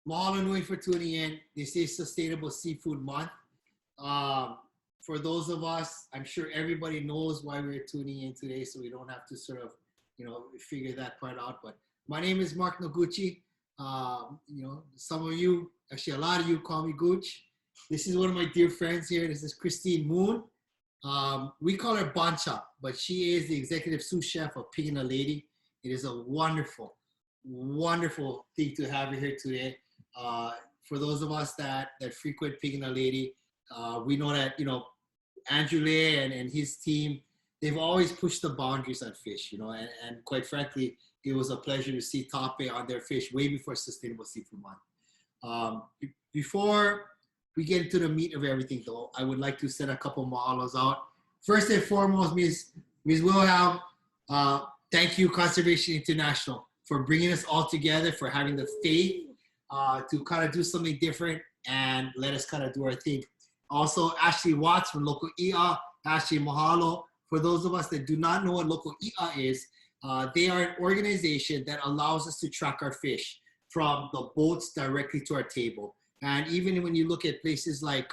Mahalo nui for tuning in. This is Sustainable Seafood Month. For those of us, I'm sure everybody knows why we're tuning in today, so we don't have to sort of, figure that part out. But my name is Mark Noguchi. Some of you, actually a lot of you call me Gooch. This is one of my dear friends here. This is Kristene Moon. We call her Banchan, but she is the executive sous chef of Pig and a Lady. It is a wonderful, wonderful thing to have her here today. For those of us that frequent Pig and a Lady, we know that, Andrew Lay and his team, they've always pushed the boundaries on fish, and quite frankly, it was a pleasure to see Taʻape on their fish way before Sustainable Seafood Month. Before we get into the meat of everything, though, I would like to send a couple mahalos out. First and foremost, Ms. Wilhelm, thank you, Conservation International, for bringing us all together, for having the faith to kind of do something different and let us kind of do our thing. Also, Ashley Watts from Local IA. Ashley, mahalo. For those of us that do not know what Local IA is, they are an organization that allows us to track our fish from the boats directly to our table. And even when you look at places like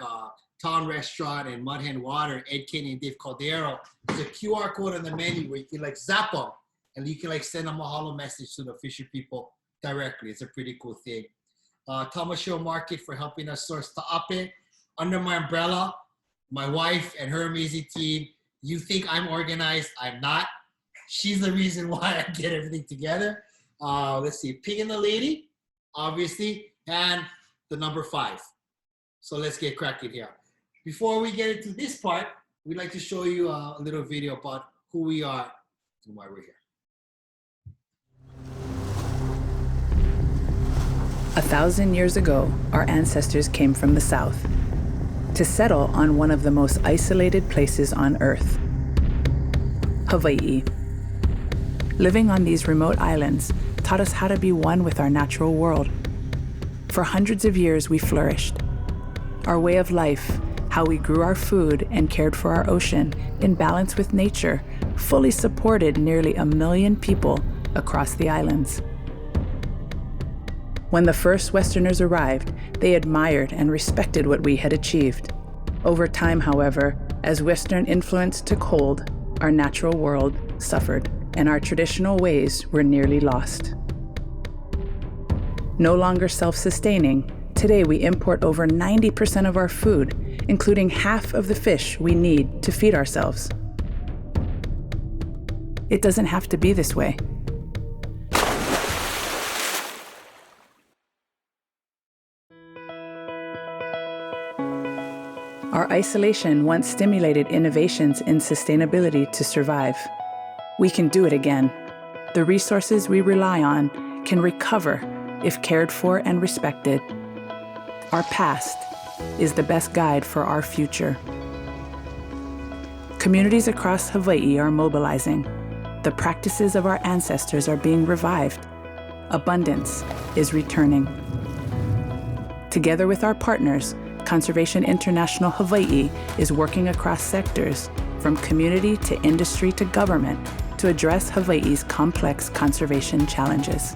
Town Restaurant and Mud Hen Water, Ed Kenny and Dave Caldero, there's a QR code on the menu where you can zap them and you can send a mahalo message to the fisher people directly. It's a pretty cool thing. Tamashio Market for helping us source Taʻape. Under my umbrella, my wife and her amazing team. You think I'm organized, I'm not. She's the reason why I get everything together. Let's see, Pig and the Lady, obviously, and the number 5. So let's get cracking here. Before we get into this part, we'd like to show you a little video about who we are and why we're here. 1,000 years ago, our ancestors came from the south to settle on one of the most isolated places on Earth, Hawaiʻi. Living on these remote islands taught us how to be one with our natural world. For hundreds of years, we flourished. Our way of life, how we grew our food and cared for our ocean in balance with nature, fully supported nearly 1 million people across the islands. When the first Westerners arrived, they admired and respected what we had achieved. Over time, however, as Western influence took hold, our natural world suffered, and our traditional ways were nearly lost. No longer self-sustaining, today we import over 90% of our food, including half of the fish we need to feed ourselves. It doesn't have to be this way. Our isolation once stimulated innovations in sustainability to survive. We can do it again. The resources we rely on can recover if cared for and respected. Our past is the best guide for our future. Communities across Hawaiʻi are mobilizing. The practices of our ancestors are being revived. Abundance is returning. Together with our partners, Conservation International Hawaiʻi is working across sectors, from community to industry to government, to address Hawaiʻi's complex conservation challenges.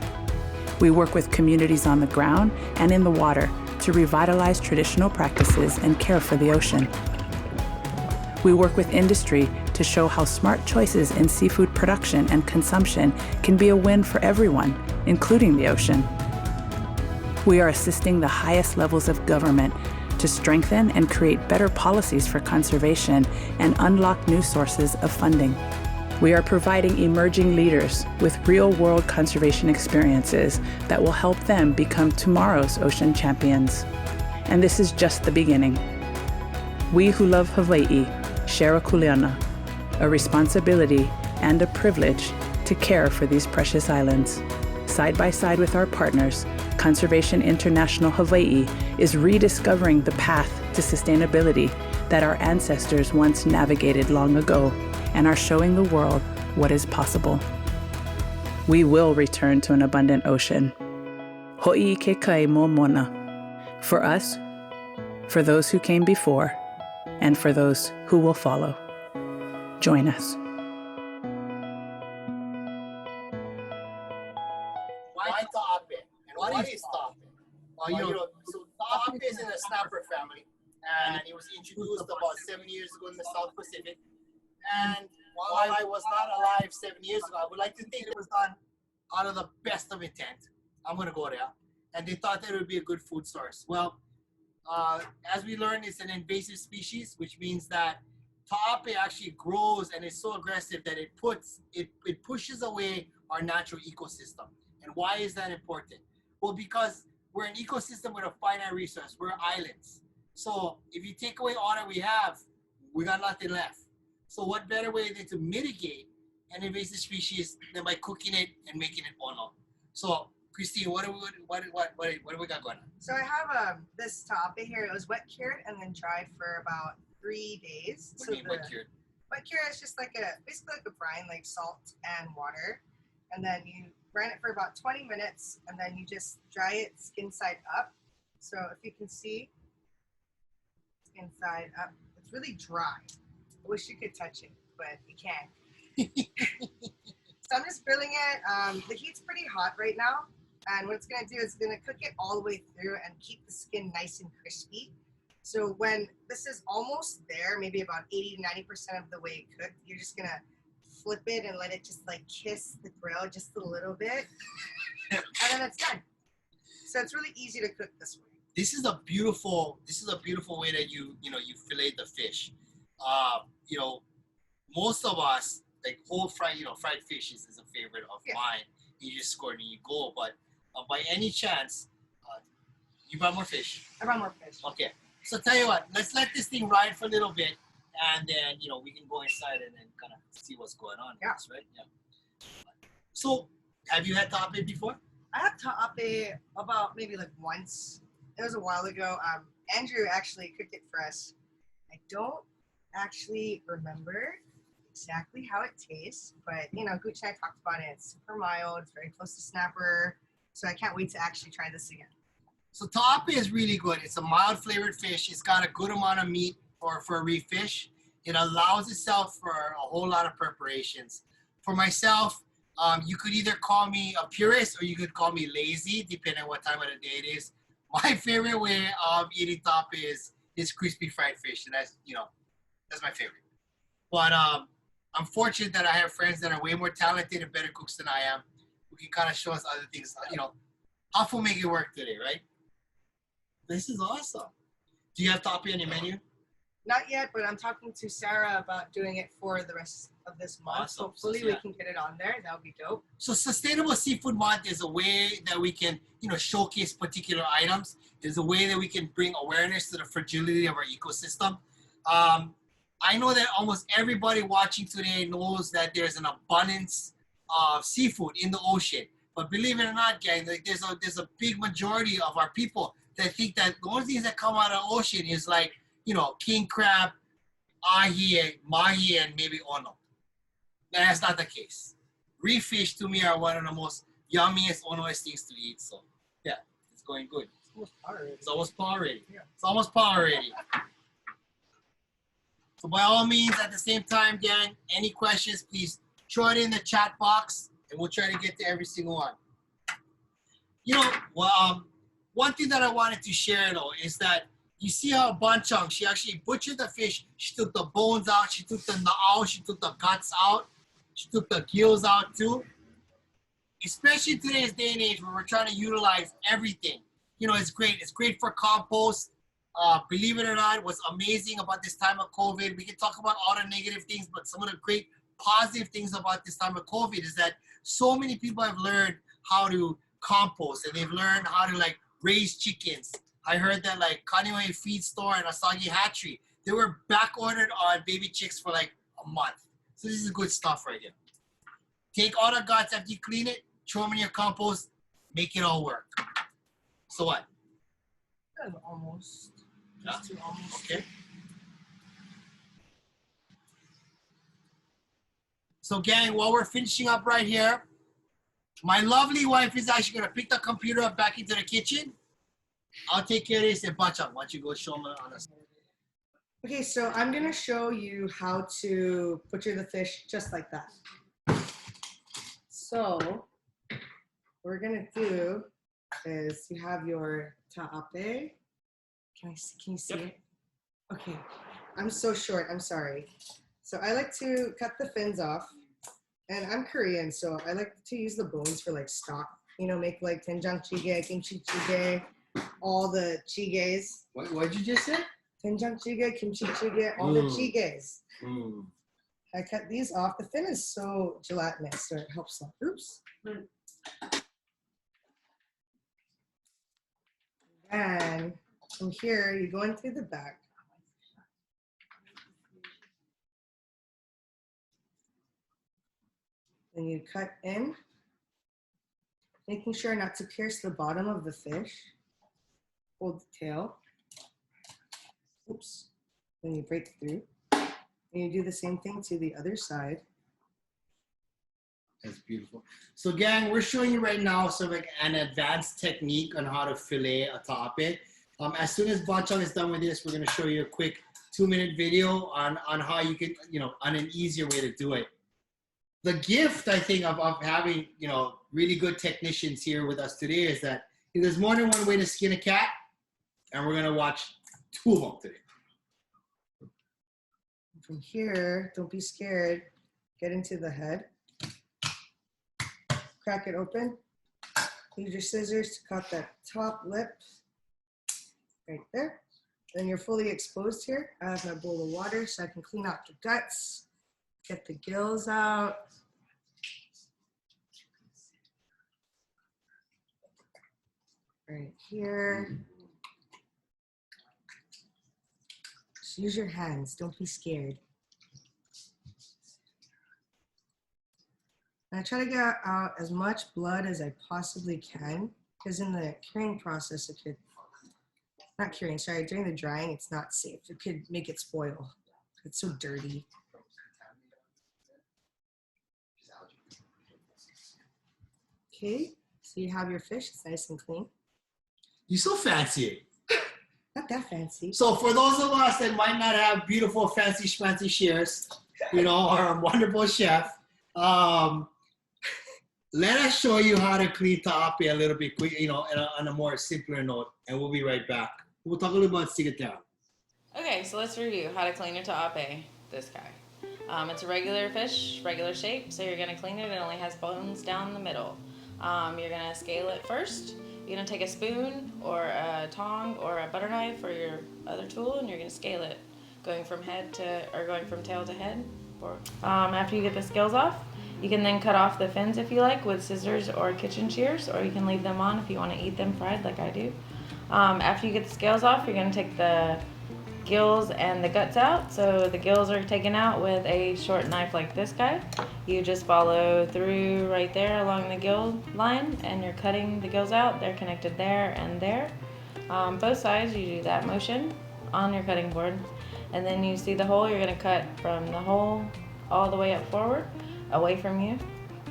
We work with communities on the ground and in the water to revitalize traditional practices and care for the ocean. We work with industry to show how smart choices in seafood production and consumption can be a win for everyone, including the ocean. We are assisting the highest levels of government to strengthen and create better policies for conservation and unlock new sources of funding. We are providing emerging leaders with real-world conservation experiences that will help them become tomorrow's ocean champions. And this is just the beginning. We who love Hawaiʻi share a kuleana, a responsibility and a privilege to care for these precious islands. Side by side with our partners, Conservation International Hawaiʻi is rediscovering the path to sustainability that our ancestors once navigated long ago and are showing the world what is possible. We will return to an abundant ocean. Ho'i ke kai mo mona. For us, for those who came before, and for those who will follow. Join us. Why Taʻape? And what is Taʻape? So Taʻape is in the snapper family, and it was introduced about 7 years ago in the South Pacific. And while I was not alive 7 years ago, I would like to think it was done out of the best of intent. I'm gonna go there. And they thought that it would be a good food source. Well, as we learned, it's an invasive species, which means that Taʻape actually grows and is so aggressive that it pushes away our natural ecosystem. And why is that important? Well, because we're an ecosystem with a finite resource. We're islands. So if you take away all that we have, we got nothing left. So what better way than to mitigate an invasive species than by cooking it and making it ʻono? So Kristene, what do we got going on? So I have this Taʻape here. It was wet cured and then dried for about 3 days. What do you mean wet cured? Wet cured is just like basically like a brine, like salt and water. And then you brine it for about 20 minutes and then you just dry it skin side up. So if you can see, skin side up, it's really dry. I wish you could touch it, but you can't. So I'm just grilling it. The heat's pretty hot right now. And what it's going to do is going to cook it all the way through and keep the skin nice and crispy. So when this is almost there, maybe about 80 to 90% of the way cooked, you're just going to flip it and let it just like kiss the grill just a little bit. And then it's done. So it's really easy to cook this way. This is a beautiful way that you fillet the fish. Most of us, like whole fried fish is a favorite of mine. You just score it and you go. But by any chance, you brought more fish? I brought more fish. Okay. So tell you what, let's let this thing ride for a little bit, and then we can go inside and then kind of see what's going on. Yeah. Right? Yeah. So, have you had Taʻape before? I had Taʻape about maybe like once. It was a while ago. Andrew actually cooked it for us. I don't actually remember exactly how it tastes, but Gooch and I talked about it. It's super mild, it's very close to snapper, so I can't wait to actually try this again. So Taʻape is really good. It's a mild flavored fish. It's got a good amount of meat for a reef fish. It allows itself for a whole lot of preparations. For myself, you could either call me a purist or you could call me lazy, depending on what time of the day it is. My favorite way of eating Taʻape is crispy fried fish, and that's my favorite. But I'm fortunate that I have friends that are way more talented and better cooks than I am, who can kind of show us other things. How to make it work today, right? This is awesome. Do you have Taʻape on your menu? Not yet, but I'm talking to Sarah about doing it for the rest of this month. Awesome. Hopefully we can get it on there. That would be dope. So Sustainable Seafood Month is a way that we can, showcase particular items. There's a way that we can bring awareness to the fragility of our ecosystem. I know that almost everybody watching today knows that there's an abundance of seafood in the ocean. But believe it or not, gang, like there's a big majority of our people that think that the only things that come out of the ocean is like, king crab, ahi, mahi, and maybe ʻono. That's not the case. Reef fish to me are one of the most yummiest, ʻonoest things to eat. So yeah, it's going good. It's almost power ready. Yeah. It's almost power ready. So by all means, at the same time, gang, any questions, please throw it in the chat box, and we'll try to get to every single one. One thing that I wanted to share, though, is that you see how Banchan, she actually butchered the fish. She took the bones out. She took the na'au. She took the guts out. She took the gills out, too. Especially in today's day and age where we're trying to utilize everything. It's great. It's great for compost. Believe it or not, what's amazing about this time of COVID, we can talk about all the negative things, but some of the great positive things about this time of COVID is that so many people have learned how to compost, and they've learned how to raise chickens. I heard that Culinary Feed Store and Asagi Hatchery, they were back ordered on baby chicks for a month. So this is good stuff right here. Take all the guts after you clean it, throw them in your compost, make it all work. So what? Almost. Yeah? Almost. Okay. So gang, while we're finishing up right here, my lovely wife is actually going to pick the computer up back into the kitchen. I'll take care of this, and Banchan, why don't you go show them on us? Okay, so I'm going to show you how to butcher the fish just like that. So we're going to do is you have your taʻape. Can you see it? Okay, I'm so short, I'm sorry. So I like to cut the fins off, and I'm Korean, so I like to use the bones for like stock. You know, make like doenjang jjigae, kimchi jjigae, all the jjigaes. What'd you just say? Doenjang jjigae, kimchi jjigae, all the jjigaes. I cut these off. The fin is so gelatinous, so it helps them. Oops. And from here, you go in through the back. Then you cut in, making sure not to pierce the bottom of the fish. Hold the tail. Oops. Then you break through. And you do the same thing to the other side. That's beautiful. So gang, we're showing you right now sort of like an advanced technique on how to fillet a taʻape. As soon as Banchan is done with this, we're going to show you a quick 2-minute video on how you can, on an easier way to do it. The gift, I think, of having, really good technicians here with us today is that there's more than one way to skin a cat, and we're going to watch 2 of them today. From here, don't be scared. Get into the head. Crack it open. Use your scissors to cut that top lip. Right there. Then you're fully exposed here. I have my bowl of water so I can clean out the guts, get the gills out. Right here. Just use your hands, don't be scared. And I try to get out as much blood as I possibly can, because in the curing process, it could, not curing, sorry, during the drying, it's not safe. It could make it spoil. It's so dirty. Okay, so you have your fish, it's nice and clean. You're so fancy. Not that fancy. So for those of us that might not have beautiful, fancy schmancy shears, or a wonderful chef, let us show you how to clean taʻape a little bit quick, on a more simpler note, and we'll be right back. We'll talk a little about down. Okay, so let's review how to clean your taʻape. This guy. It's a regular fish, regular shape, so you're going to clean it. It only has bones down the middle. You're going to scale it first. You're going to take a spoon or a tong or a butter knife or your other tool, and you're going to scale it, going from tail to head. After you get the scales off, you can then cut off the fins if you like with scissors or kitchen shears, or you can leave them on if you want to eat them fried like I do. After you get the scales off, you're going to take the gills and the guts out. So the gills are taken out with a short knife like this guy. You just follow through right there along the gill line, and you're cutting the gills out. They're connected there and there. Both sides, you do that motion on your cutting board. And then you see the hole, you're going to cut from the hole all the way up forward, away from you,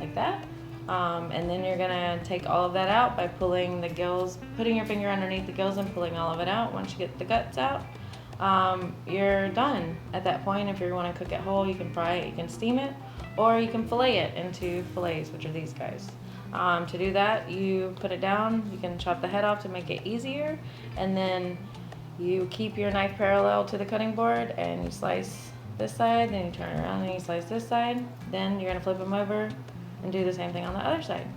like that. And then you're going to take all of that out by pulling the gills, putting your finger underneath the gills and pulling all of it out. Once you get the guts out, you're done. At that point, if you want to cook it whole, you can fry it, you can steam it, or you can fillet it into fillets, which are these guys. To do that, you put it down, you can chop the head off to make it easier, and then you keep your knife parallel to the cutting board and you slice this side, then you turn around and you slice this side. Then you're going to flip them over and do the same thing on the other side.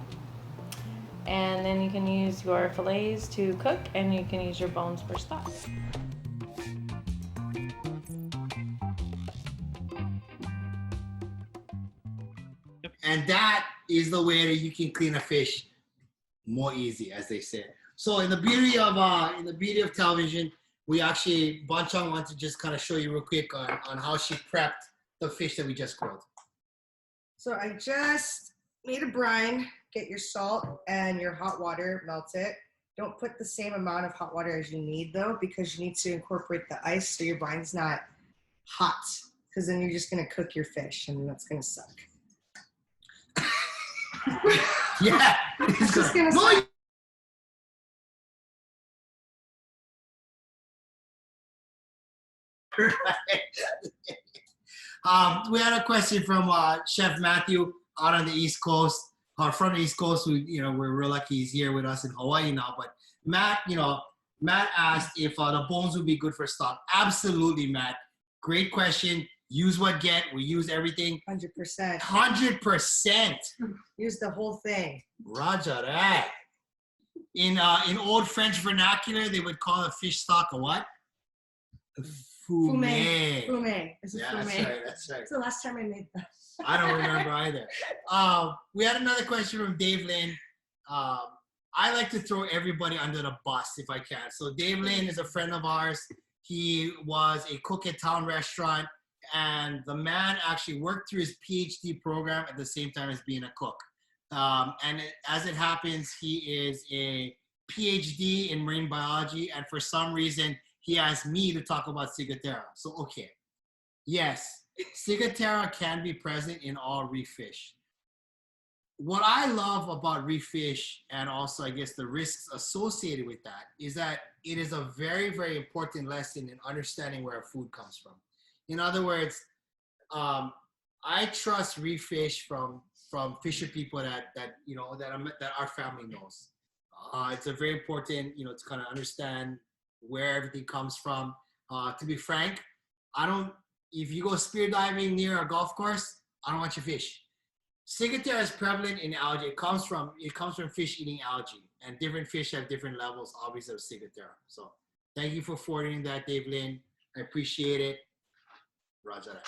And then you can use your fillets to cook, and you can use your bones for stock. And that is the way that you can clean a fish more easy, as they say. So in the beauty of television, we actually, Banchan wants to just kind of show you real quick on how she prepped the fish that we just grilled. So I just made a brine. Get your salt and your hot water, melt it. Don't put the same amount of hot water as you need though, because you need to incorporate the ice so your brine's not hot, because then you're just gonna cook your fish and that's gonna suck. Yeah, it's just gonna suck. We had a question from Chef Matthew out on the East Coast. from the East Coast, who, we're real lucky he's here with us in Hawaii now. But Matt, Matt asked if the bones would be good for stock. Absolutely, Matt. Great question. Use what get. We use everything. 100%. 100%. Use the whole thing. Roger that. In old French vernacular, they would call a fish stock a what? A fumet. Fumet. It's a fumet. That's right. It's the last time I made that. I don't remember either. We had another question from Dave Lynn. I like to throw everybody under the bus if I can. So Dave Lynn is a friend of ours. He was a cook at Town Restaurant, and the man actually worked through his PhD program at the same time as being a cook. As it happens, he is a PhD in marine biology, and for some reason, he asked me to talk about ciguatera. So, okay. Yes, ciguatera can be present in all reef fish. What I love about reef fish, and also, I guess, the risks associated with that, is that it is a very, very important lesson in understanding where our food comes from. In other words, I trust reef fish from fisher people that our family knows. It's a very important, to kind of understand where everything comes from. To be frank, if you go spear diving near a golf course, I don't want your fish. Ciguatera is prevalent in algae. It comes from fish eating algae, and different fish have different levels, obviously, of ciguatera. So thank you for forwarding that, Dave Lynn. I appreciate it. Roger that.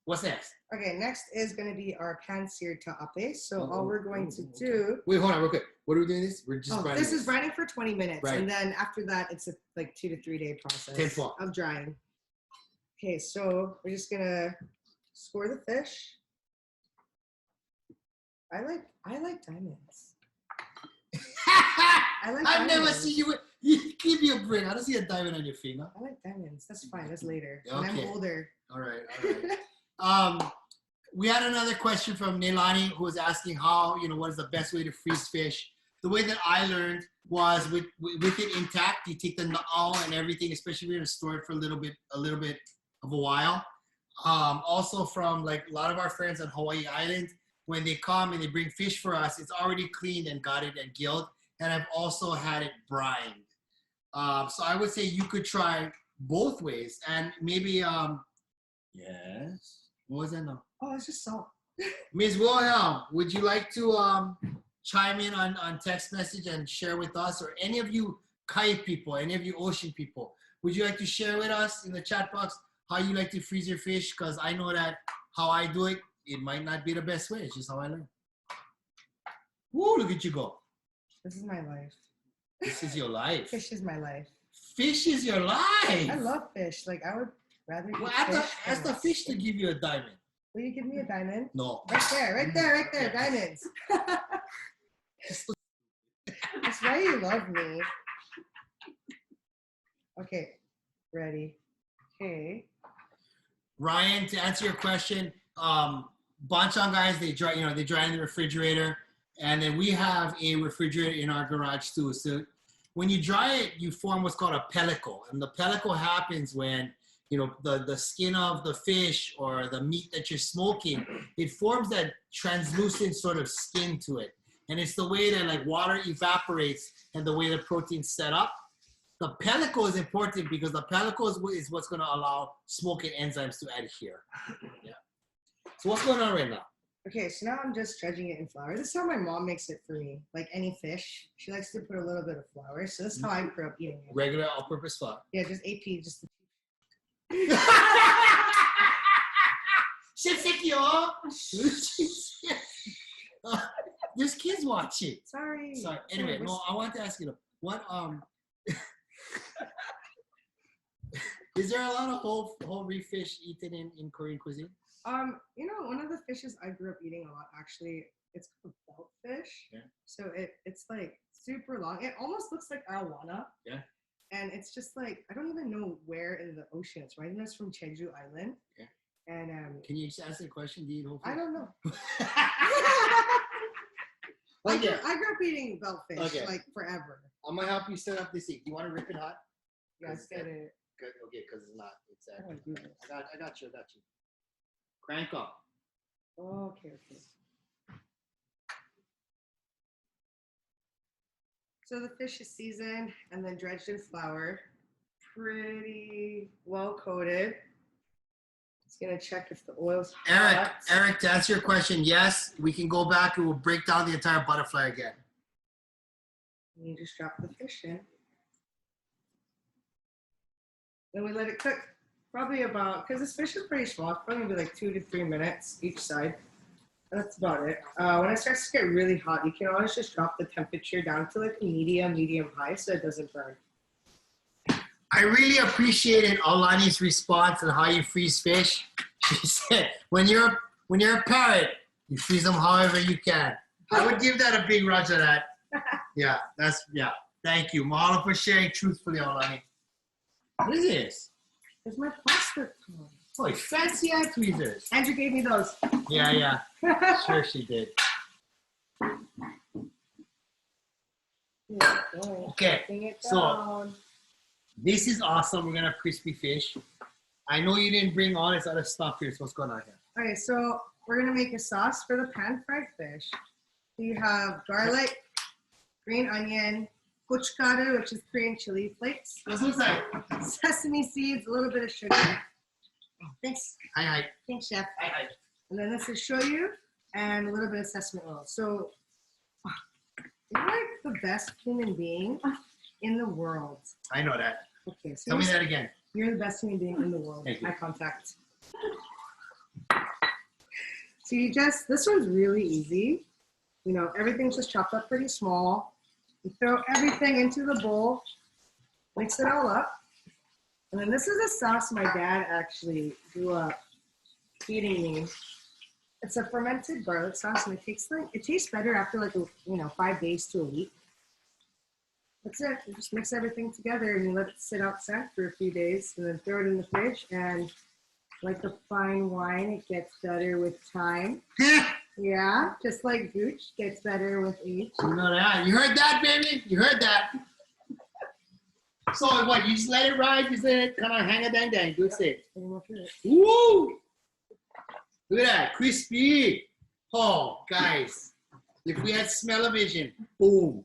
What's next? Okay, next is going to be our pan-seared taʻape. So all we're going to do... Wait, hold on real quick. What are we doing this? We're just brining this is brining for 20 minutes. Right. And then after that, it's a 2 to 3 day process 10-12. of drying. Okay, so we're just going to score the fish. I like diamonds. I've never seen you give me a break. I don't see a diamond on your finger. I like diamonds. That's fine. That's later. Okay. When I'm older. All right. We had another question from Neilani, who was asking what is the best way to freeze fish. The way that I learned was with it intact. You take the na'au and everything, especially if you're going to store it for a little bit of a while. Also from like a lot of our friends on Hawaii Island, when they come and they bring fish for us, it's already cleaned and gutted and gilled. And I've also had it brined. So I would say you could try both ways. And maybe, yes. What was that now? Oh, it's just salt. Ms. Wilhelm, would you like to chime in on text message and share with us, or any of you kai people, any of you ocean people, would you like to share with us in the chat box how you like to freeze your fish? Because I know that how I do it, it might not be the best way. It's just how I learn. Woo, look at you go. This is my life. This is your life. Fish is my life. Fish is your life. I love fish. Like, I would rather eat ask the fish to give you a diamond. Will you give me a diamond? No. Right there, diamonds. That's why you love me. Okay, ready. Okay. Ryan, to answer your question, Banchan guys, they dry in the refrigerator, and then we have a refrigerator in our garage too. So when you dry it, you form what's called a pellicle, and the pellicle happens when the skin of the fish or the meat that you're smoking, it forms that translucent sort of skin to it, and it's the way that like water evaporates and the way the protein's set up. The pellicle is important because the pellicle is what's going to allow smoking enzymes to adhere. Yeah. So what's going on right now? Okay, so now I'm just dredging it in flour. This is how my mom makes it for me. Like any fish, she likes to put a little bit of flour. So this is how I grew up eating it. Regular all-purpose flour. Yeah, just AP, just. There's kids watching. Sorry. Anyway, no, I want to ask you, what is there a lot of whole reef fish eaten in Korean cuisine? One of the fishes I grew up eating a lot, actually, it's called beltfish. Yeah. So it's like super long. It almost looks like ʻohana. Yeah. And it's just like, I don't even know where in the ocean it's, right? And it's from Jeju Island. Yeah. And can you just ask the question? Do you eat whole fish? I don't know. I grew up eating beltfish like forever. I'm gonna help you set up this thing. Do you want to rip it hot? Yeah, let's get it. Good. Okay, because it's not. How do I do this? I got you. Crank up. Okay. So the fish is seasoned and then dredged in flour, pretty well coated. Just gonna check if the oil's hot. Eric, to answer your question, yes, we can go back and we'll break down the entire butterfly again. You just drop the fish in. Then we let it cook probably about, because this fish is pretty small, it's probably gonna be like 2 to 3 minutes each side. That's about it. When it starts to get really hot, you can always just drop the temperature down to like a medium high so it doesn't burn. I really appreciated Alani's response on how you freeze fish. She said, when you're a parrot, you freeze them however you can. I would give that a big run of that. Yeah. Thank you. Mahalo for sharing truthfully, Alani. What is this? It's my pasta toy. Oh, fancy eye tweezers. Andrew gave me those. Yeah. Sure she did. Okay, so this is awesome. We're gonna have crispy fish. I know you didn't bring all this other stuff here, so what's going on here? Okay, so we're gonna make a sauce for the pan-fried fish. You have garlic, green onion, butchery, which is Korean chili flakes. What's this like? Sesame seeds, a little bit of sugar. Oh, thanks. Hi. Thanks, chef. Hi. And then this is shoyu and a little bit of sesame oil. So you're like the best human being in the world. I know that. Okay, so Tell me that again. you're the best human being in the world. Thank you. Eye contact. So this one's really easy. You know, everything's just chopped up pretty small. You throw everything into the bowl, mix it all up. And then this is a sauce my dad actually grew up feeding me. It's a fermented garlic sauce, and it tastes better after like 5 days to a week. That's it. You just mix everything together and you let it sit outside for a few days, and then throw it in the fridge. And like a fine wine, it gets better with time. Yeah, just like Gooch gets better with age. You know that. You heard that, baby? You heard that. So what, you just let it ride, you let it kind of hang a dang, good it. Woo! Look at that, crispy. Oh, guys, if we had smell-o-vision, boom.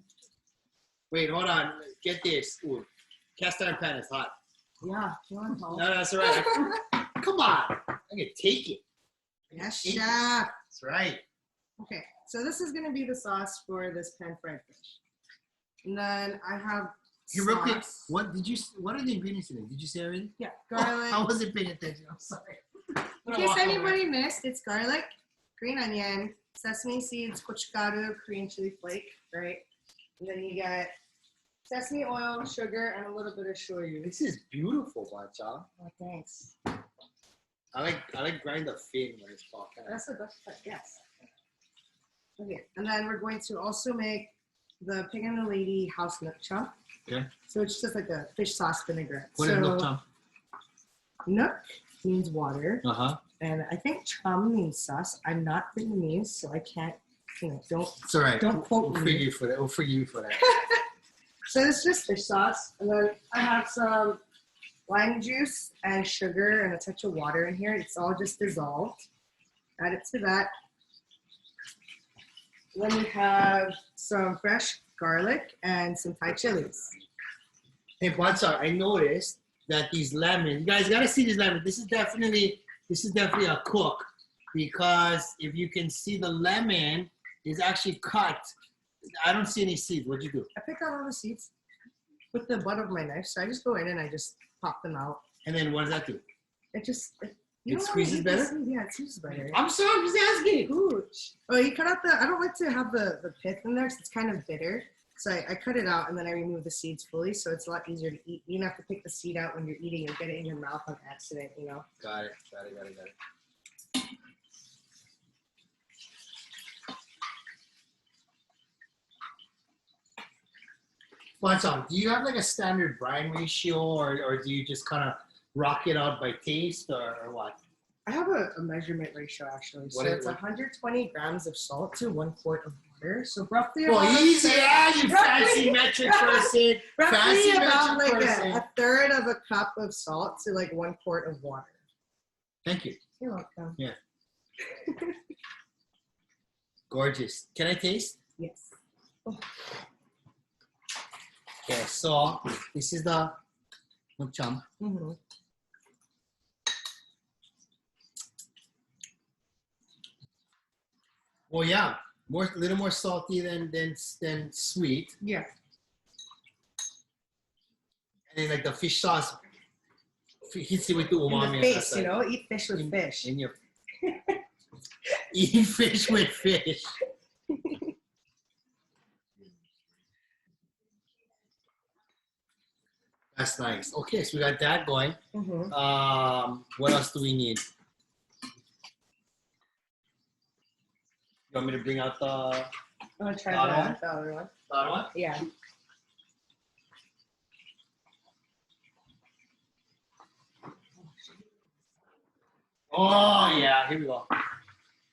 Wait, hold on, get this. Ooh, cast iron pan is hot. Yeah, no, that's all right. Come on, I can take it. Yes, chef. That's right. Okay, so this is gonna be the sauce for this pan-fried fish. And then I have Hey, real quick, what are the ingredients in it? Did you say everything? Yeah, garlic. I wasn't paying attention. I'm sorry. In case anybody missed, it's garlic, green onion, sesame seeds, gochugaru, Korean chili flake, right? And then you get sesame oil, sugar, and a little bit of shoyu. This is beautiful, Banchan. Oh, thanks. I like grind the fin when it's fall. That's the best part, yes. Okay, and then we're going to also make the Pig and the Lady house Nuoc Cham. Okay. So it's just like a fish sauce vinaigrette. What is Nuoc Cham? Nuoc means water. Uh-huh. And I think Cham means sauce. I'm not Vietnamese, so I can't, don't. It's all right. Don't quote me. We'll forgive you for that. So it's just fish sauce. And then I have some lime juice and sugar and a touch of water in here. It's all just dissolved. Add it to that. Then we have some fresh garlic and some Thai chilies. Hey, Banchan, I noticed that these lemons, you guys gotta see these lemons. This is definitely a cook, because if you can see, the lemon is actually cut. I don't see any seeds. What'd you do? I picked out all the seeds with the butt of my knife. So I just go in and I just pop them out. And then what does that do? It squeezes better? Yeah, it squeezes better. I'm sorry, I'm just asking. Gooch. Oh, you cut out I don't like to have the pith in there because it's kind of bitter. So I cut it out and then I remove the seeds fully, so it's a lot easier to eat. You don't have to pick the seed out when you're eating and get it in your mouth on accident, Got it. Banchan, do you have like a standard brine ratio, or do you just kind of rock it out by taste, or what? I have a measurement ratio actually. So it's 120 grams of salt to 1 quart of water. So roughly easy, you fancy metric person. Roughly about like a third of a cup of salt to like 1 quart of water. Thank you. You're welcome. Yeah. Gorgeous. Can I taste? Yes. Oh. Okay, so this is the Nuoc Cham. Mm-hmm. Oh yeah, a little more salty than sweet. Yeah. And then like the fish sauce hits you with the umami. In the face, you know, eat fish with fish. In your eating fish with fish. That's nice. Okay, so we got that going. Mm-hmm. What else do we need? You want me to bring out the I'm gonna try the other one. other one? Yeah. Oh yeah, here we go.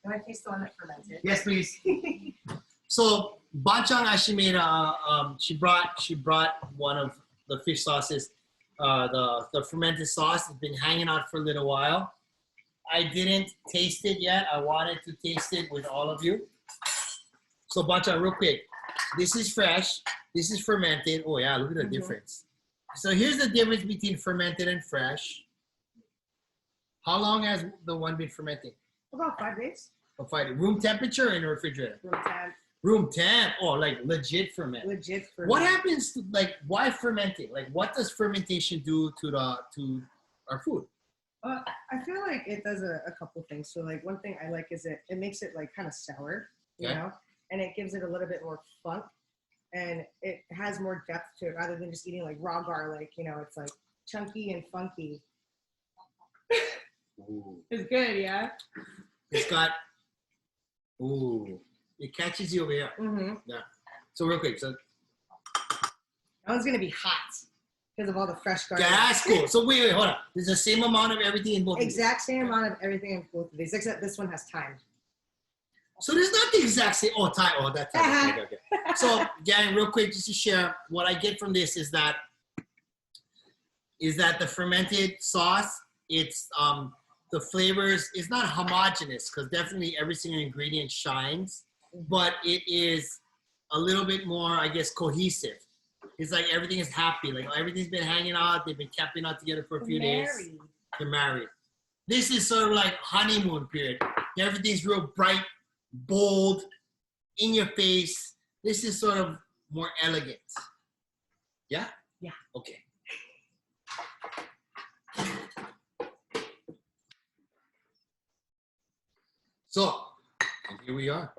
Can I taste the one that fermented? Yes, please. So Banchan actually made she brought one of the fish sauces, the fermented sauce. It's been hanging out for a little while. I didn't taste it yet. I wanted to taste it with all of you. So Banchan, real quick, this is fresh. This is fermented. Oh yeah, look at the difference. So here's the difference between fermented and fresh. How long has the one been fermenting? About 5 days. Oh, 5 days. Room temperature or in the refrigerator? Room temp. Room temp. Oh, like legit ferment. Legit ferment. What happens to, like, why fermenting? Like, what does fermentation do to our food? I feel like it does a couple things. So like one thing I like is it makes it like kind of sour, you know, and it gives it a little bit more funk, and it has more depth to it rather than just eating like raw garlic. You know, it's like chunky and funky. Ooh. It's good, yeah. It's got, it catches you over here. Mm-hmm. Yeah. So real quick, so that one's gonna be hot because of all the fresh garlic. that's cool. So wait, hold on. There's the same amount of everything in both. Exact same amount of everything in both of these, except this one has thyme. So there's not the exact same. Oh, time. Oh, that's time. Okay. So, gang, real quick, just to share, what I get from this is that the fermented sauce, it's the flavors is not homogeneous because definitely every single ingredient shines, but it is a little bit more, I guess, cohesive. It's like everything is happy. Like everything's been hanging out. They've been camping out together for a few days. They're married. This is sort of like honeymoon period. Everything's real bright, bold, in your face. This is sort of more elegant. Yeah? Yeah. Okay. So, and here we are.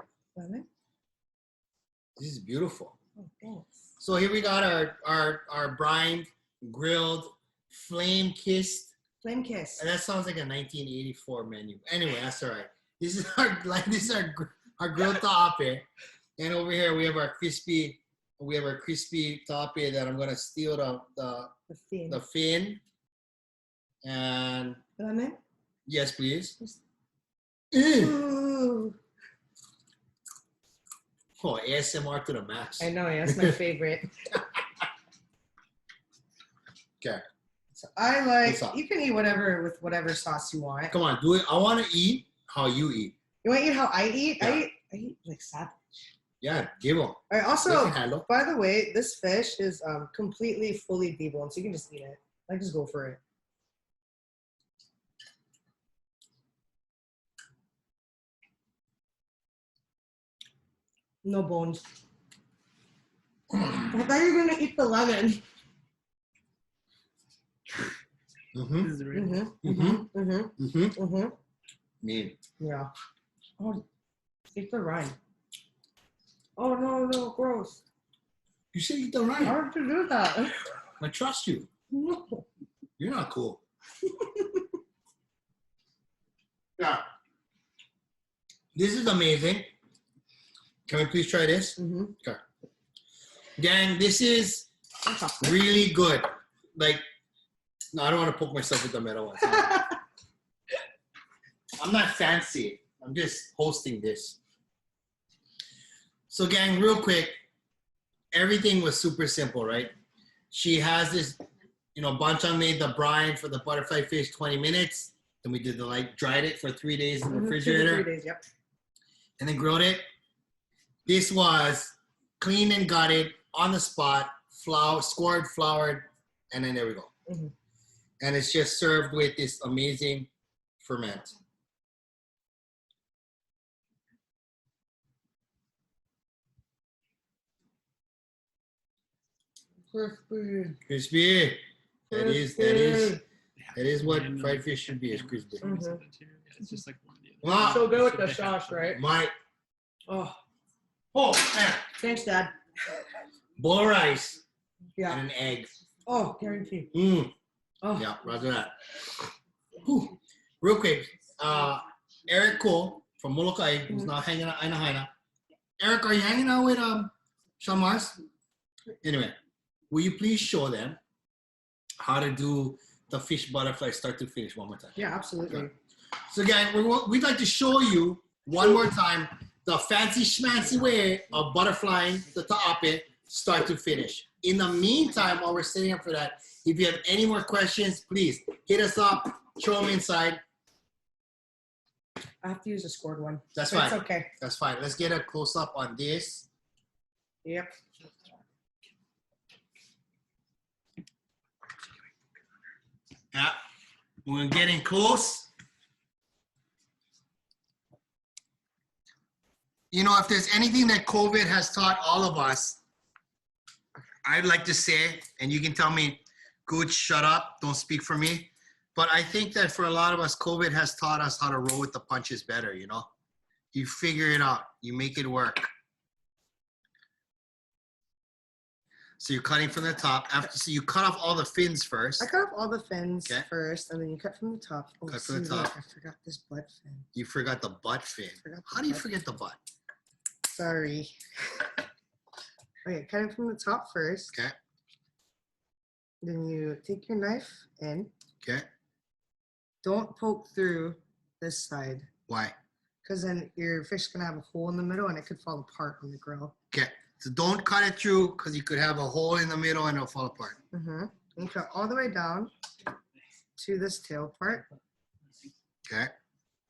This is beautiful. Oh, thanks. So here we got our brined, grilled, flame-kissed. Flame kiss. And that sounds like a 1984 menu. Anyway, that's all right. This is our grilled taʻape, and over here we have our crispy taʻape that I'm gonna steal the fin. And Lemon? yes, please. Ooh. Oh, ASMR to the max. I know, yeah, that's my favorite. Okay. So I like, you can eat whatever with whatever sauce you want. Come on, do it. I want to eat how you eat. You want to eat how I eat? Yeah. I eat like savage. Yeah, give them. All right, also, by the way, this fish is completely fully deboned, so you can just eat it. Like, just go for it. No bones. I thought you were gonna eat the lemon. Me. Yeah. Oh, eat the rind. Oh no, gross. You said eat the rind. How did you do that? I trust you. No. You're not cool. Yeah. This is amazing. Can we please try this? Okay. Gang, this is really good. Like, no, I don't want to poke myself with the metal ones. I'm not fancy. I'm just hosting this. So gang, real quick, everything was super simple, right? She has this, Banchan made the brine for the butterfly fish 20 minutes. Then we did dried it for 3 days in the refrigerator. 3 days, yep. And then grilled it. This was clean and gutted, on the spot, scored, floured, and then there we go. Mm-hmm. And it's just served with this amazing ferment. Crispy. That is what fried fish should be. Is crispy. Mm-hmm. It's just like one of the Wow. So good with the sauce, right? Oh, man. Thanks, Dad. Bowl of rice Yeah. and an egg. Oh, guaranteed. Oh. Yeah, roger that. Whew. Real quick, Eric Cole from Molokai, who's now hanging out in Hawaiʻi. Eric, are you hanging out with Sean Mars? Anyway, will you please show them how to do the fish butterfly start to finish one more time? Yeah, absolutely. Okay. So again, we'd like to show you one more time the fancy schmancy way of butterflying the taʻape start to finish. In the meantime, while we're setting up for that, if you have any more questions, please hit us up, throw them inside. I have to use a scored one. That's but fine. It's okay. That's fine. Let's get a close up on this. Yep. Yeah, we're getting close. You know, if there's anything that COVID has taught all of us, I'd like to say, and you can tell me, Gooch, shut up, don't speak for me. But I think that for a lot of us, COVID has taught us how to roll with the punches better, you know? You figure it out, you make it work. So you're cutting from the top. So you cut off all the fins first. I cut off all the fins Okay. first, and then you cut from the top. Oh, Cut from the see, look, top. I forgot this butt fin. You forgot the butt fin. How do you forget the butt? Sorry. Okay, cut it from the top first. Okay, Then you take your knife in. okay. Don't poke through this side, Why? because then your fish is gonna have a hole in the middle, and it could fall apart on the grill. Okay, so don't cut it through because you could have a hole in the middle and it'll fall apart. Mm-hmm. And cut all the way down to this tail part. Okay,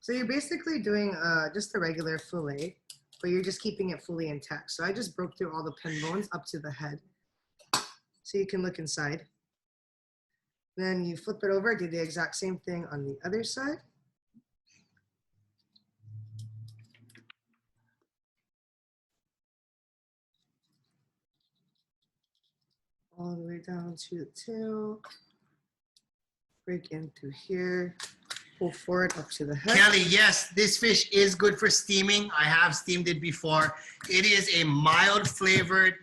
So you're basically doing just a regular fillet, but you're just keeping it fully intact. So I just broke through all the pin bones up to the head, so you can look inside. Then you flip it over, do the exact same thing on the other side. All the way down to the tail. Break in through here. Pull forward up to the head. Kelly, yes, this fish is good for steaming. I have steamed it before. It is a mild flavored,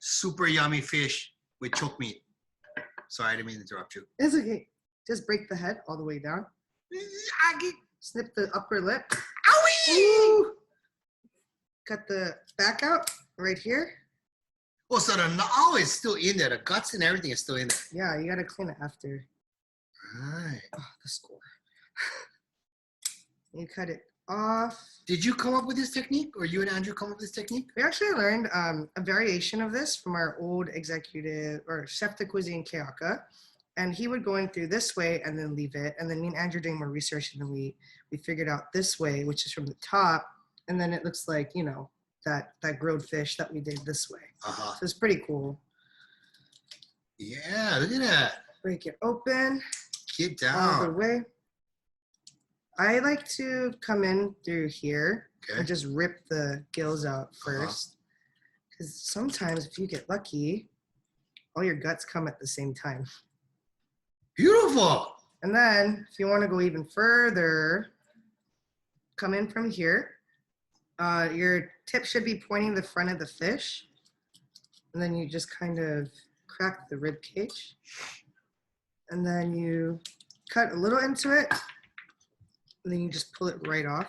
super yummy fish with choke meat. Sorry, I didn't mean to interrupt you. It's okay. Just break the head all the way down. Snip the upper lip. Ooh. Cut the back out right here. Oh, so the gnaw is still in there. The guts and everything is still in there. Yeah, you gotta clean it after. Right. Oh, the score. You cut it off. Did you come up with this technique, or you and Andrew come up with this technique? We actually learned a variation of this from our old executive or chef de cuisine Keaka, and he would go in through this way and then leave it. And then me and Andrew doing more research, and then we figured out this way, which is from the top, and then it looks like, you know, that grilled fish that we did this way. Uh-huh. So it's pretty cool. Yeah, look at that. Break it open. Get All the down. way. I like to come in through here Okay. and just rip the gills out first. Because sometimes if you get lucky, all your guts come at the same time. Beautiful. And then if you want to go even further, come in from here. Your tip should be pointing the front of the fish. And then you just kind of crack the rib cage. And then you cut a little into it. And then you just pull it right off.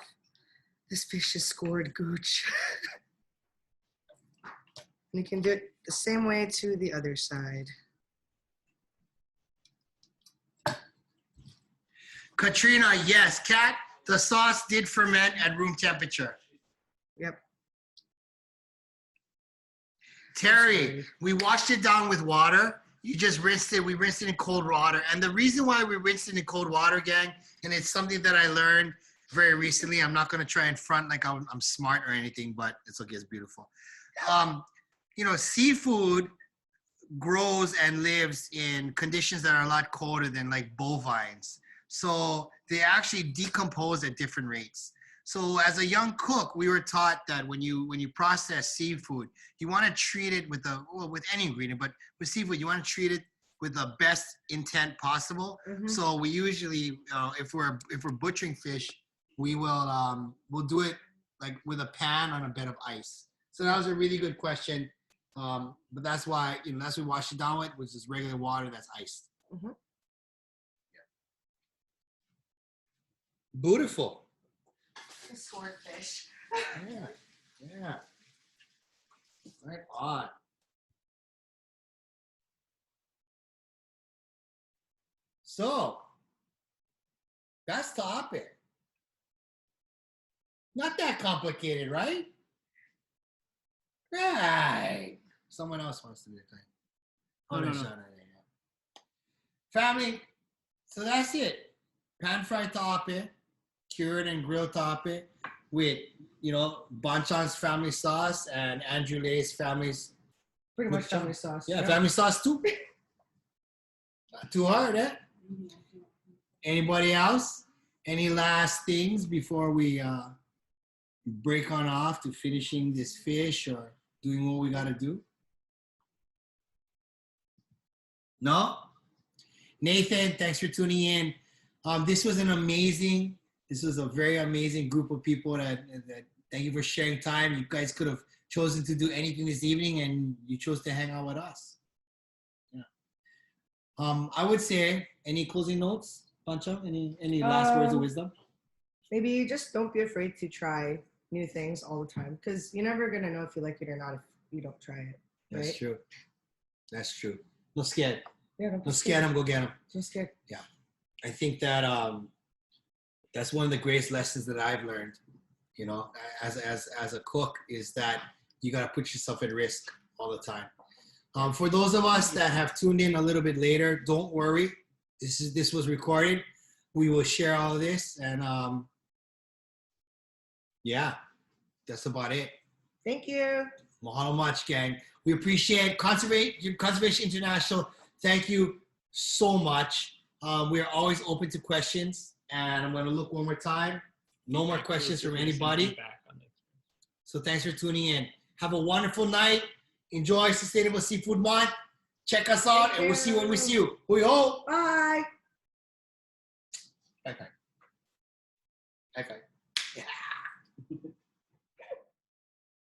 This fish is scored, Gooch. And you can do it the same way to the other side. Katrina, yes, Kat, the sauce did ferment at room temperature. Yep. Terry, we washed it down with water. You just rinsed it. We rinsed it in cold water. And the reason why we rinsed it in cold water, gang, and it's something that I learned very recently. I'm not going to try and front like I'm smart or anything, but it's okay. It's beautiful. You know, seafood grows and lives in conditions that are a lot colder than like bovines. So they actually decompose at different rates. So as a young cook, we were taught that when you process seafood, you want to treat it with any ingredient, but with seafood, you want to treat it with the best intent possible. So we usually, if we're butchering fish, we'll do it like with a pan on a bed of ice. So that was a really good question. But that's why, that's what we wash it down with, which is regular water that's iced. Yeah. Beautiful. Swordfish. Yeah. Right on. So, that's Taʻape. Not that complicated, right? Right. Someone else wants to be a thing. Oh, no. Family, so that's it. Pan-fried Taʻape, cured and grilled Taʻape with, Banchan's family sauce and Andrew Lay's family's. Pretty much family sauce. Yeah, family sauce too. Not too hard, eh? Anybody else? Any last things before we break on off to finishing this fish or doing what we got to do? No? Nathan, thanks for tuning in. This was a very amazing group of people that thank you for sharing time. You guys could have chosen to do anything this evening and you chose to hang out with us. Yeah. I would say, any closing notes, Banchan? Any last words of wisdom? Maybe just don't be afraid to try new things all the time, because you're never going to know if you like it or not if you don't try it. Right? That's true. No scared. Yeah, no scared them, go get them. Don't scared. Yeah. I think that that's one of the greatest lessons that I've learned, as a cook, is that you got to put yourself at risk all the time. For those of us that have tuned in a little bit later, don't worry. This was recorded. We will share all of this, and yeah, that's about it. Thank you. Mahalo much, gang. We appreciate Conservation International. Thank you so much. We are always open to questions, and I'm going to look one more time. No more questions from anybody. So thanks for tuning in. Have a wonderful night. Enjoy Sustainable Seafood Month. Check us out, and we'll see you when we see you. Hui ho. Bye. Bye.